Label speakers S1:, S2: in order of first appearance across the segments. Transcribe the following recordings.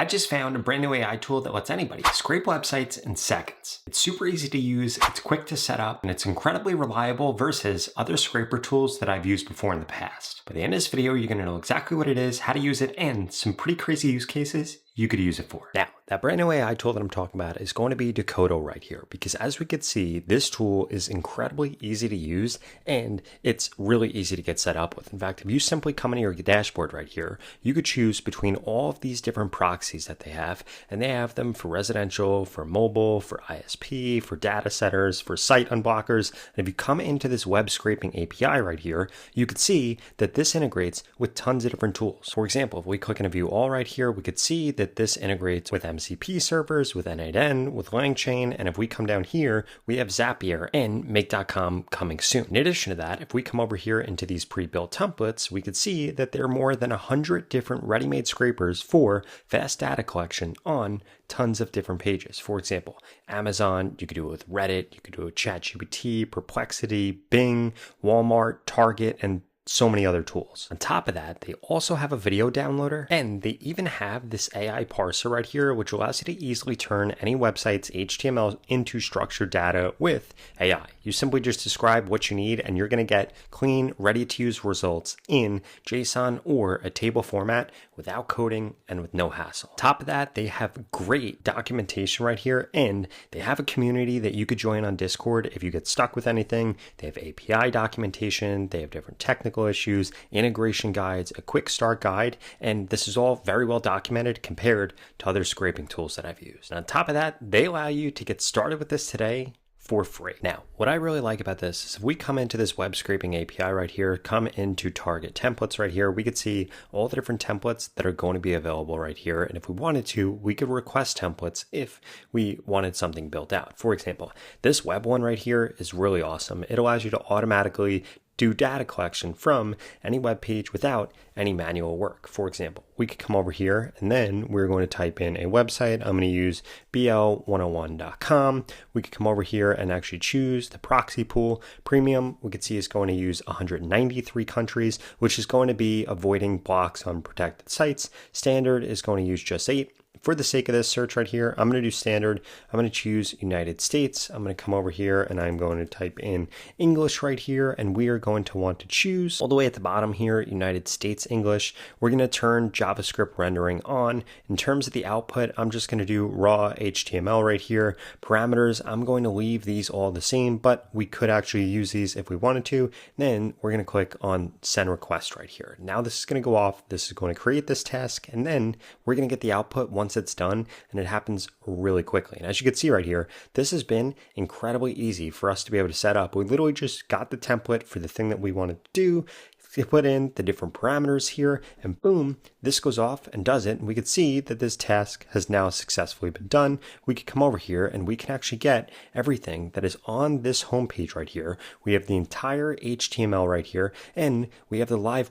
S1: I just found a brand new AI tool that lets anybody scrape websites in seconds. It's super easy to use, it's quick to set up, and it's incredibly reliable versus other scraper tools that I've used before in the past. By the end of this video, you're gonna know exactly what it is, how to use it, and some pretty crazy use cases you could use it for. Now, that brand new AI tool that I'm talking about is going to be Decodo right here, because as we can see, this tool is incredibly easy to use and it's really easy to get set up with. In fact, if you simply come into your dashboard right here, you could choose between all of these different proxies that they have, and they have them for residential, for mobile, for ISP, for data centers, for site unblockers. And if you come into this web scraping API right here, you could see that this integrates with tons of different tools. For example, if we click into view all right here, we could see that this integrates with MCP servers, with N8N, with LangChain, and if we come down here, we have Zapier and Make.com coming soon. In addition to that, if we come over here into these pre-built templates, we could see that there are more than 100 different ready-made scrapers for fast data collection on tons of different pages. For example, Amazon, you could do it with Reddit, you could do it with ChatGPT, Perplexity, Bing, Walmart, Target, and so many other tools. On top of that, they also have a video downloader, and they even have this AI parser right here, which allows you to easily turn any website's HTML into structured data with AI. You simply just describe what you need, and you're going to get clean, ready-to-use results in JSON or a table format without coding and with no hassle. On top of that, they have great documentation right here, and they have a community that you could join on Discord if you get stuck with anything. They have API documentation, they have different technical issues, integration guides, a quick start guide, and this is all very well documented compared to other scraping tools that I've used. And on top of that, they allow you to get started with this today for free. Now, what I really like about this is if we come into this web scraping API right here, come into target templates right here, we could see all the different templates that are going to be available right here. And if we wanted to, we could request templates if we wanted something built out. For example, this web one right here is really awesome. It allows you to automatically do data collection from any web page without any manual work. For example, we could come over here and then we're going to type in a website. I'm going to use bl101.com. We could come over here and actually choose the proxy pool. Premium, we could see is going to use 193 countries, which is going to be avoiding blocks on protected sites. Standard is going to use just 8. For the sake of this search right here, I'm going to do standard. I'm going to choose United States. I'm going to come over here and I'm going to type in English right here. And we are going to want to choose all the way at the bottom here, United States English. We're going to turn JavaScript rendering on. In terms of the output, I'm just going to do raw HTML right here. Parameters, I'm going to leave these all the same, but we could actually use these if we wanted to. Then we're going to click on send request right here. Now this is going to go off. This is going to create this task, and then we're going to get the output once it's done, and it happens really quickly. And as you can see right here, this has been incredibly easy for us to be able to set up. We literally just got the template for the thing that we wanted to do. You put in the different parameters here, and boom, this goes off and does it. And we could see that this task has now successfully been done. We could come over here and we can actually get everything that is on this homepage right here. We have the entire HTML right here, and we have the live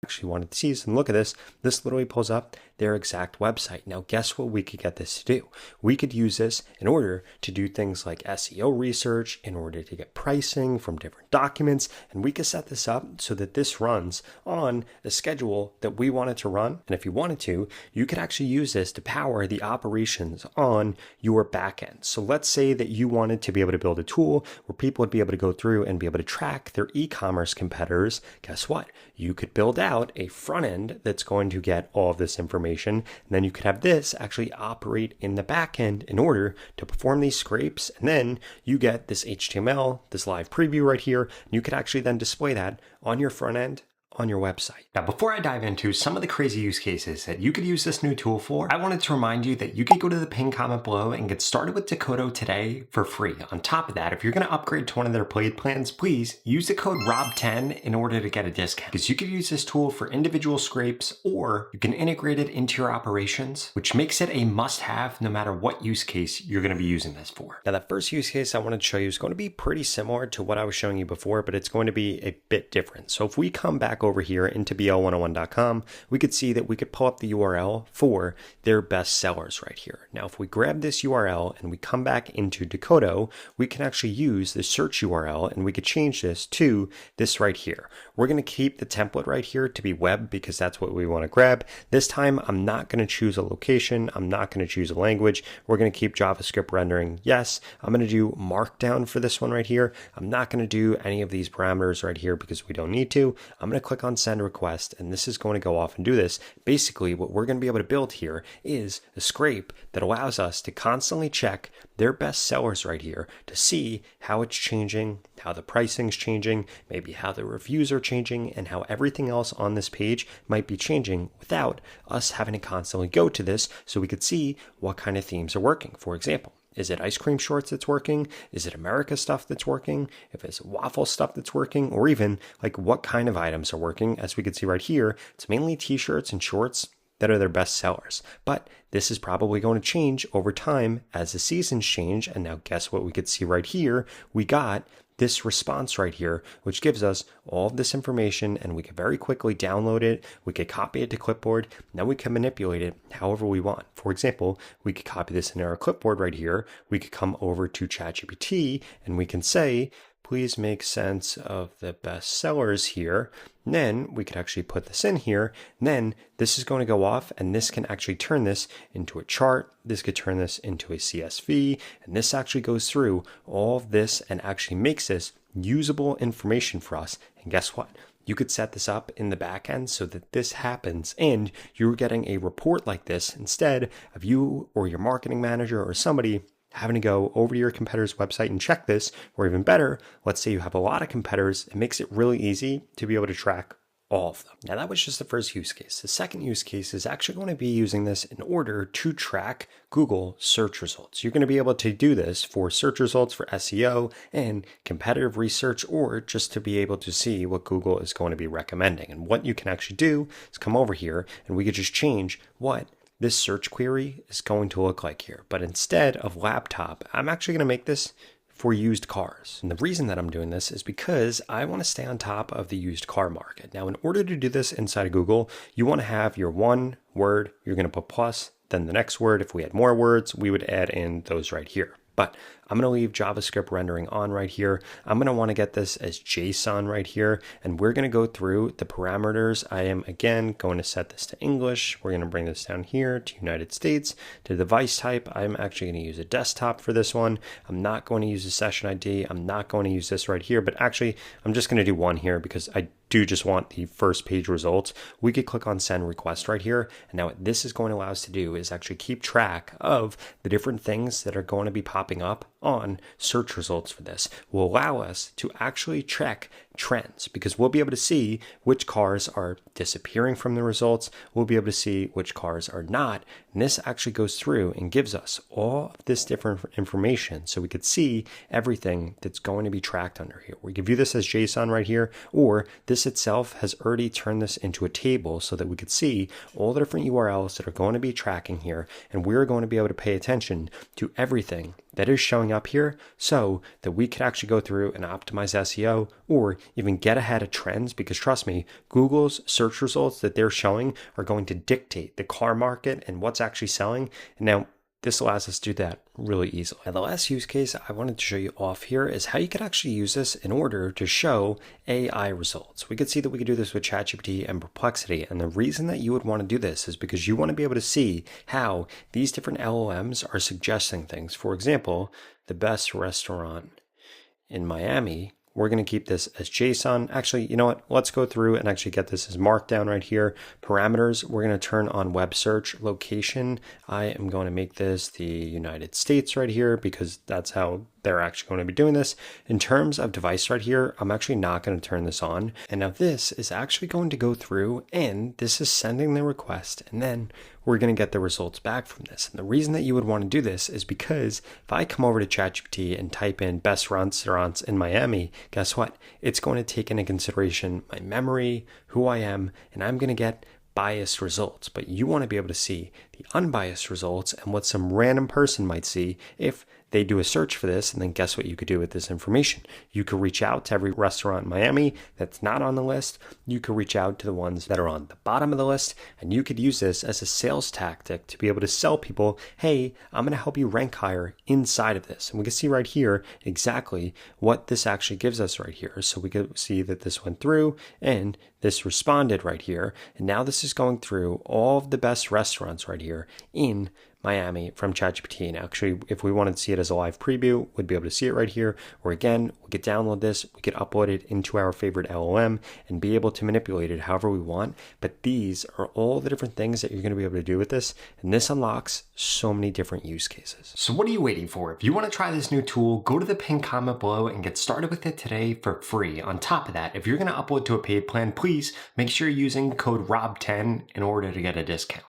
S1: actually wanted to see. And look at this. This literally pulls up their exact website. Now, guess what we could get this to do? We could use this in order to do things like SEO research, in order to get pricing from different documents, and we could set this up so that this runs on a schedule that we want it to run. And if you wanted to, you could actually use this to power the operations on your backend. So let's say that you wanted to be able to build a tool where people would be able to go through and be able to track their e-commerce competitors. Guess what? You could build out a front end that's going to get all of this information. And then you could have this actually operate in the back end in order to perform these scrapes. And then you get this HTML, this live preview right here. And you could actually then display that on your front end on your website. Now, before I dive into some of the crazy use cases that you could use this new tool for, I wanted to remind you that you could go to the pinned comment below and get started with Decodo today for free. On top of that, if you're going to upgrade to one of their paid plans, please use the code ROB10 in order to get a discount, because you could use this tool for individual scrapes, or you can integrate it into your operations, which makes it a must-have no matter what use case you're going to be using this for. Now, that first use case I wanted to show you is going to be pretty similar to what I was showing you before, but it's going to be a bit different. So if we come back back over here into BL101.com, we could see that we could pull up the URL for their best sellers right here. Now, if we grab this URL and we come back into Dakoto, we can actually use the search URL and we could change this to this right here. We're going to keep the template right here to be web because that's what we want to grab. This time, I'm not going to choose a location. I'm not going to choose a language. We're going to keep JavaScript rendering. Yes, I'm going to do Markdown for this one right here. I'm not going to do any of these parameters right here because we don't need to. I'm going to click on send request and this is going to go off and do this. Basically, what we're going to be able to build here is a scrape that allows us to constantly check their best sellers right here to see how it's changing, how the pricing's changing, maybe how the reviews are changing, and how everything else on this page might be changing without us having to constantly go to this so we could see what kind of themes are working. For example, is it ice cream shorts that's working? Is it America stuff that's working? If it's waffle stuff that's working, or even like what kind of items are working? As we can see right here, it's mainly t-shirts and shorts that are their best sellers. But this is probably going to change over time as the seasons change. And now guess what we could see right here? We got this response right here, which gives us all of this information and we can very quickly download it. We could copy it to clipboard. Now we can manipulate it however we want. For example, we could copy this in our clipboard right here. We could come over to ChatGPT and we can say, please make sense of the best sellers here. And then we could actually put this in here. And then this is going to go off and this can actually turn this into a chart. This could turn this into a CSV. And this actually goes through all of this and actually makes this usable information for us. And guess what? You could set this up in the back end so that this happens and you're getting a report like this instead of you or your marketing manager or somebody having to go over to your competitor's website and check this, or even better, let's say you have a lot of competitors, it makes it really easy to be able to track all of them. Now that was just the first use case. The second use case is actually going to be using this in order to track Google search results. You're going to be able to do this for search results for SEO and competitive research, or just to be able to see what Google is going to be recommending. And what you can actually do is come over here and we could just change what this search query is going to look like here. But instead of laptop, I'm actually going to make this for used cars. And the reason that I'm doing this is because I want to stay on top of the used car market. Now, in order to do this inside of Google, you want to have your one word, you're going to put plus, then the next word. If we had more words, we would add in those right here. But I'm going to leave JavaScript rendering on right here. I'm going to want to get this as JSON right here. And we're going to go through the parameters. I am, again, going to set this to English. We're going to bring this down here to United States. To device type, I'm actually going to use a desktop for this one. I'm not going to use a session ID. I'm not going to use this right here. But actually, I'm just going to do one here because I do just want the first page results. We could click on send request right here. And now what this is going to allow us to do is actually keep track of the different things that are going to be popping up on search results for this. Will allow us to actually check trends because we'll be able to see which cars are disappearing from the results. We'll be able to see which cars are not. And this actually goes through and gives us all of this different information so we could see everything that's going to be tracked under here. We can view this as JSON right here, or this itself has already turned this into a table so that we could see all the different URLs that are going to be tracking here. And we're going to be able to pay attention to everything that is showing up here so that we could actually go through and optimize SEO or even get ahead of trends, because trust me, Google's search results that they're showing are going to dictate the car market and what's actually selling. And now this allows us to do that really easily. Now, the last use case I wanted to show you off here is how you could actually use this in order to show AI results. We could see that we could do this with ChatGPT and Perplexity. And the reason that you would want to do this is because you want to be able to see how these different LLMs are suggesting things. For example, the best restaurant in Miami. We're going to keep this as JSON. Actually, you know what? Let's go through and actually get this as Markdown right here. Parameters, we're going to turn on web search. Location, I am going to make this the United States right here because that's how they're actually going to be doing this. In terms of device right here, I'm actually not going to turn this on. And now this is actually going to go through and this is sending the request and then we're going to get the results back from this. And the reason that you would want to do this is because if I come over to ChatGPT and type in best restaurants in Miami, guess what? It's going to take into consideration my memory, who I am, and I'm going to get biased results. But you want to be able to see the unbiased results and what some random person might see if they do a search for this, and then guess what you could do with this information? You could reach out to every restaurant in Miami that's not on the list. You could reach out to the ones that are on the bottom of the list, and you could use this as a sales tactic to be able to sell people, hey, I'm going to help you rank higher inside of this. And we can see right here exactly what this actually gives us right here. So we can see that this went through and this responded right here. And now this is going through all of the best restaurants right here in Miami from ChatGPT. And actually, if we wanted to see it as a live preview, we'd be able to see it right here. Or again, we could download this, we could upload it into our favorite LLM and be able to manipulate it however we want. But these are all the different things that you're going to be able to do with this. And this unlocks so many different use cases. So what are you waiting for? If you want to try this new tool, go to the pinned comment below and get started with it today for free. On top of that, if you're going to upload to a paid plan, please make sure you're using code ROB10 in order to get a discount.